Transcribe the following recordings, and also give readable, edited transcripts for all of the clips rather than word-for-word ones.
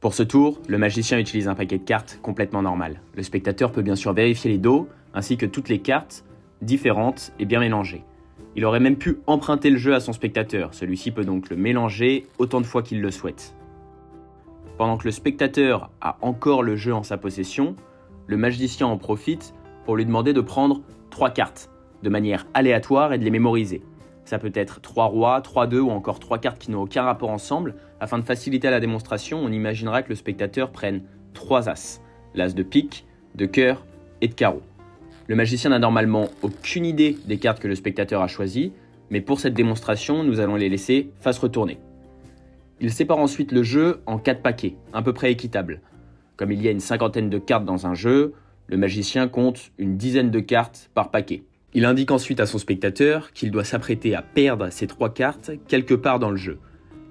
Pour ce tour, le magicien utilise un paquet de cartes complètement normal. Le spectateur peut bien sûr vérifier les dos, ainsi que toutes les cartes différentes et bien mélangées. Il aurait même pu emprunter le jeu à son spectateur, celui-ci peut donc le mélanger autant de fois qu'il le souhaite. Pendant que le spectateur a encore le jeu en sa possession, le magicien en profite pour lui demander de prendre 3 cartes, de manière aléatoire et de les mémoriser. Ça peut être 3 rois, 3 2 ou encore 3 cartes qui n'ont aucun rapport ensemble. Afin de faciliter la démonstration, on imaginera que le spectateur prenne 3 as, l'as de pique, de cœur et de carreau. Le magicien n'a normalement aucune idée des cartes que le spectateur a choisies, mais pour cette démonstration, nous allons les laisser face retournée. Il sépare ensuite le jeu en 4 paquets, à peu près équitables. Comme il y a une cinquantaine de cartes dans un jeu, le magicien compte une dizaine de cartes par paquet. Il indique ensuite à son spectateur qu'il doit s'apprêter à perdre ces 3 cartes quelque part dans le jeu.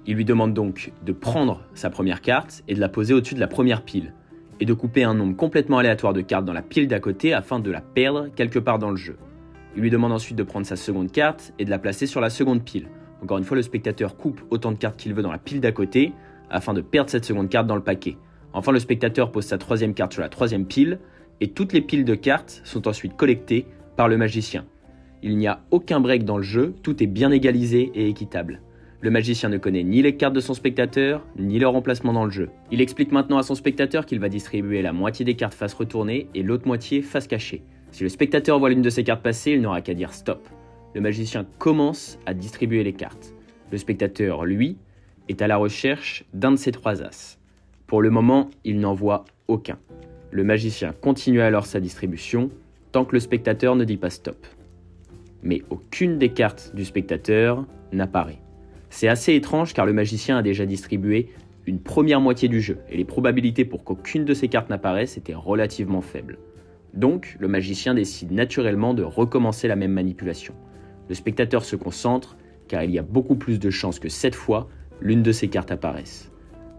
Il lui demande donc de prendre sa première carte et de la poser au-dessus de la première pile, et de couper un nombre complètement aléatoire de cartes dans la pile d'à côté afin de la perdre quelque part dans le jeu. Il lui demande ensuite de prendre sa seconde carte et de la placer sur la seconde pile. Encore une fois, le spectateur coupe autant de cartes qu'il veut dans la pile d'à côté afin de perdre cette seconde carte dans le paquet. Enfin, le spectateur pose sa troisième carte sur la troisième pile et toutes les piles de cartes sont ensuite collectées par le magicien. Il n'y a aucun break dans le jeu, tout est bien égalisé et équitable. Le magicien ne connaît ni les cartes de son spectateur, ni leur emplacement dans le jeu. Il explique maintenant à son spectateur qu'il va distribuer la moitié des cartes face retournée et l'autre moitié face cachée. Si le spectateur voit l'une de ses cartes passer, il n'aura qu'à dire stop. Le magicien commence à distribuer les cartes. Le spectateur, lui, est à la recherche d'un de ses 3 as. Pour le moment, il n'en voit aucun. Le magicien continue alors sa distribution tant que le spectateur ne dit pas stop. Mais aucune des cartes du spectateur n'apparaît. C'est assez étrange car le magicien a déjà distribué une première moitié du jeu et les probabilités pour qu'aucune de ces cartes n'apparaisse étaient relativement faibles. Donc, le magicien décide naturellement de recommencer la même manipulation. Le spectateur se concentre car il y a beaucoup plus de chances que cette fois, l'une de ces cartes apparaisse.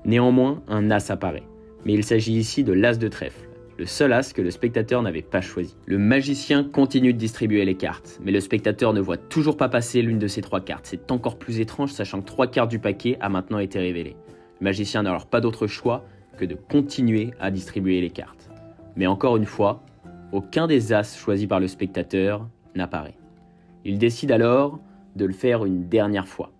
Néanmoins, un as apparaît, mais il s'agit ici de l'as de trèfle, le seul as que le spectateur n'avait pas choisi. Le magicien continue de distribuer les cartes, mais le spectateur ne voit toujours pas passer l'une de ces 3 cartes. C'est encore plus étrange sachant que 3 cartes du paquet a maintenant été révélées. Le magicien n'a alors pas d'autre choix que de continuer à distribuer les cartes. Mais encore une fois, aucun des as choisis par le spectateur n'apparaît. Il décide alors de le faire une dernière fois.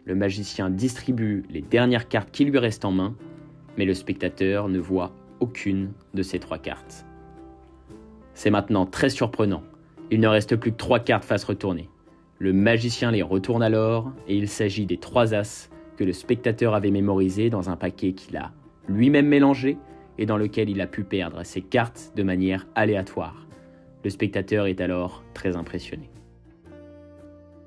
Le magicien distribue les dernières cartes qui lui restent en main, mais le spectateur ne voit aucune de ces 3 cartes. C'est maintenant très surprenant. Il ne reste plus que 3 cartes face retournée. Le magicien les retourne alors et il s'agit des 3 as que le spectateur avait mémorisés dans un paquet qu'il a lui-même mélangé et dans lequel il a pu perdre ses cartes de manière aléatoire. Le spectateur est alors très impressionné.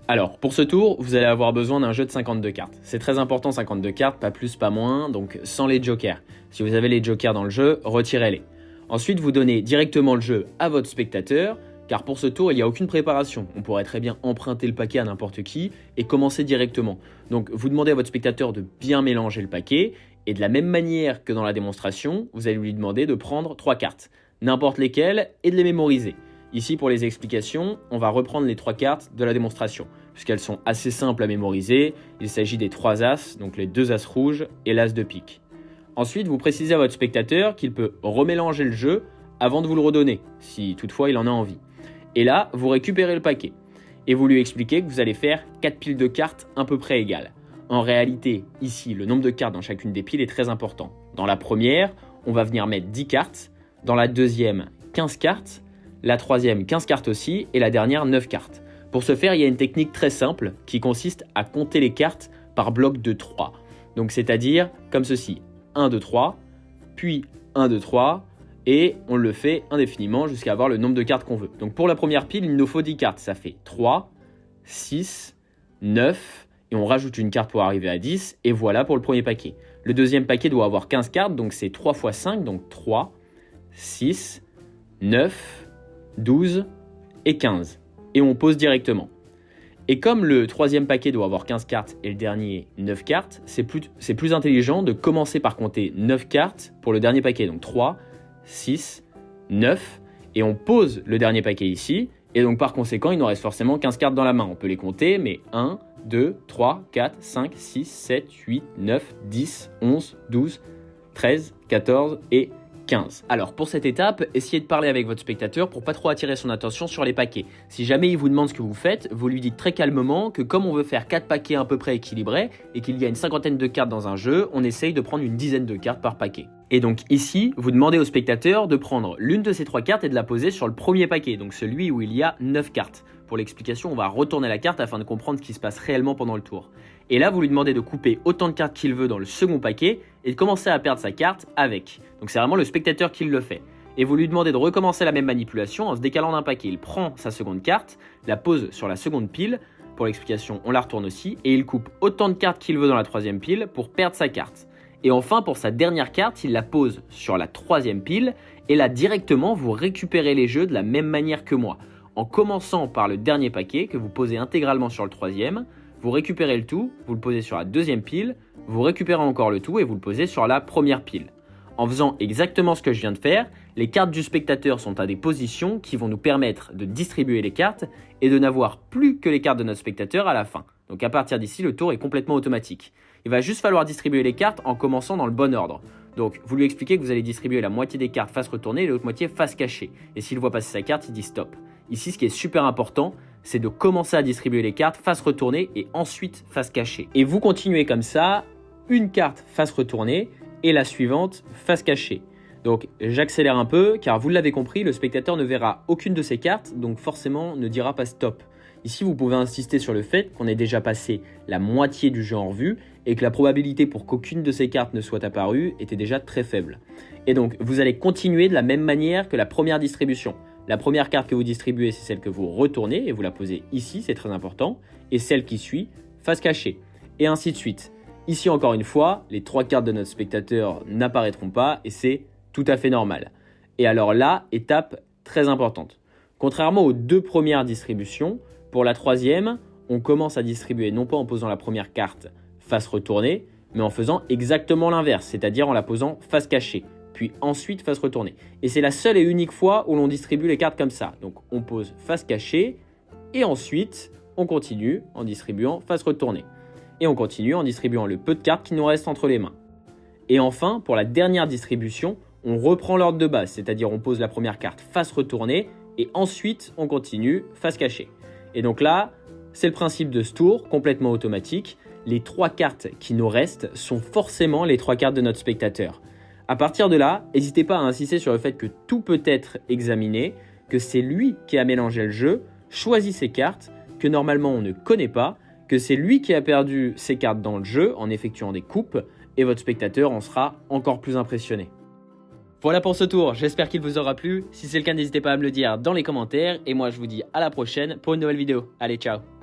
Alors, pour ce tour, vous allez avoir besoin d'un jeu de 52 cartes. C'est très important, 52 cartes, pas plus, pas moins, donc sans les jokers. Si vous avez les jokers dans le jeu, retirez-les. Ensuite, vous donnez directement le jeu à votre spectateur, car pour ce tour, il n'y a aucune préparation. On pourrait très bien emprunter le paquet à n'importe qui et commencer directement. Donc, vous demandez à votre spectateur de bien mélanger le paquet, et de la même manière que dans la démonstration, vous allez lui demander de prendre 3 cartes, n'importe lesquelles, et de les mémoriser. Ici, pour les explications, on va reprendre les 3 cartes de la démonstration, puisqu'elles sont assez simples à mémoriser. Il s'agit des 3 as, donc les 2 as rouges et l'as de pique. Ensuite, vous précisez à votre spectateur qu'il peut remélanger le jeu avant de vous le redonner, si toutefois il en a envie. Et là, vous récupérez le paquet, et vous lui expliquez que vous allez faire 4 piles de cartes à peu près égales. En réalité, ici, le nombre de cartes dans chacune des piles est très important. Dans la première, on va venir mettre 10 cartes, dans la deuxième, 15 cartes, la troisième 15 cartes aussi, et la dernière 9 cartes. Pour ce faire, il y a une technique très simple qui consiste à compter les cartes par bloc de 3. Donc c'est-à-dire comme ceci, 1, 2, 3, puis 1, 2, 3, et on le fait indéfiniment jusqu'à avoir le nombre de cartes qu'on veut. Donc pour la première pile, il nous faut 10 cartes, ça fait 3, 6, 9, et on rajoute une carte pour arriver à 10, et voilà pour le premier paquet. Le deuxième paquet doit avoir 15 cartes, donc c'est 3 x 5, donc 3, 6, 9, 12 et 15. Et on pose directement. Et comme le troisième paquet doit avoir 15 cartes et le dernier 9 cartes, c'est plus intelligent de commencer par compter 9 cartes pour le dernier paquet. Donc 3, 6, 9, et on pose le dernier paquet ici, et donc par conséquent, il nous reste forcément 15 cartes dans la main. On peut les compter, mais 1, 2, 3, 4, 5, 6, 7, 8, 9, 10, 11, 12, 13, 14 et 15. Alors pour cette étape, essayez de parler avec votre spectateur pour pas trop attirer son attention sur les paquets. Si jamais il vous demande ce que vous faites, vous lui dites très calmement que comme on veut faire 4 paquets à peu près équilibrés et qu'il y a une cinquantaine de cartes dans un jeu, on essaye de prendre une dizaine de cartes par paquet. Et donc ici, vous demandez au spectateur de prendre l'une de ces 3 cartes et de la poser sur le premier paquet, donc celui où il y a 9 cartes. Pour l'explication, on va retourner la carte afin de comprendre ce qui se passe réellement pendant le tour. Et là, vous lui demandez de couper autant de cartes qu'il veut dans le second paquet et de commencer à perdre sa carte avec. Donc c'est vraiment le spectateur qui le fait. Et vous lui demandez de recommencer la même manipulation en se décalant d'un paquet. Il prend sa seconde carte, la pose sur la seconde pile. Pour l'explication, on la retourne aussi. Et il coupe autant de cartes qu'il veut dans la troisième pile pour perdre sa carte. Et enfin, pour sa dernière carte, il la pose sur la troisième pile. Et là, directement, vous récupérez les jeux de la même manière que moi. En commençant par le dernier paquet que vous posez intégralement sur le troisième, vous récupérez le tout, vous le posez sur la deuxième pile, vous récupérez encore le tout et vous le posez sur la première pile. En faisant exactement ce que je viens de faire, les cartes du spectateur sont à des positions qui vont nous permettre de distribuer les cartes et de n'avoir plus que les cartes de notre spectateur à la fin. Donc à partir d'ici, le tour est complètement automatique. Il va juste falloir distribuer les cartes en commençant dans le bon ordre. Donc vous lui expliquez que vous allez distribuer la moitié des cartes face retournée et l'autre moitié face cachée. Et s'il voit passer sa carte, il dit stop. Ici, ce qui est super important, c'est de commencer à distribuer les cartes face retournée et ensuite face cachée. Et vous continuez comme ça, une carte face retournée et la suivante face cachée. Donc j'accélère un peu car vous l'avez compris, le spectateur ne verra aucune de ces cartes, donc forcément ne dira pas stop. Ici, vous pouvez insister sur le fait qu'on ait déjà passé la moitié du jeu en revue et que la probabilité pour qu'aucune de ces cartes ne soit apparue était déjà très faible. Et donc, vous allez continuer de la même manière que la première distribution. La première carte que vous distribuez, c'est celle que vous retournez et vous la posez ici, c'est très important. Et celle qui suit, face cachée. Et ainsi de suite. Ici, encore une fois, les 3 cartes de notre spectateur n'apparaîtront pas et c'est tout à fait normal. Et alors là, étape très importante. Contrairement aux 2 premières distributions, pour la troisième, on commence à distribuer non pas en posant la première carte face retournée, mais en faisant exactement l'inverse, c'est-à-dire en la posant face cachée, puis ensuite face retournée. Et c'est la seule et unique fois où l'on distribue les cartes comme ça. Donc on pose face cachée, et ensuite on continue en distribuant face retournée. Et on continue en distribuant le peu de cartes qui nous restent entre les mains. Et enfin, pour la dernière distribution, on reprend l'ordre de base, c'est-à-dire on pose la première carte face retournée, et ensuite on continue face cachée. Et donc là, c'est le principe de ce tour, complètement automatique. Les 3 cartes qui nous restent sont forcément les 3 cartes de notre spectateur. À partir de là, n'hésitez pas à insister sur le fait que tout peut être examiné, que c'est lui qui a mélangé le jeu, choisi ses cartes, que normalement on ne connaît pas, que c'est lui qui a perdu ses cartes dans le jeu en effectuant des coupes, et votre spectateur en sera encore plus impressionné. Voilà pour ce tour, j'espère qu'il vous aura plu. Si c'est le cas, n'hésitez pas à me le dire dans les commentaires. Et moi, je vous dis à la prochaine pour une nouvelle vidéo. Allez, ciao!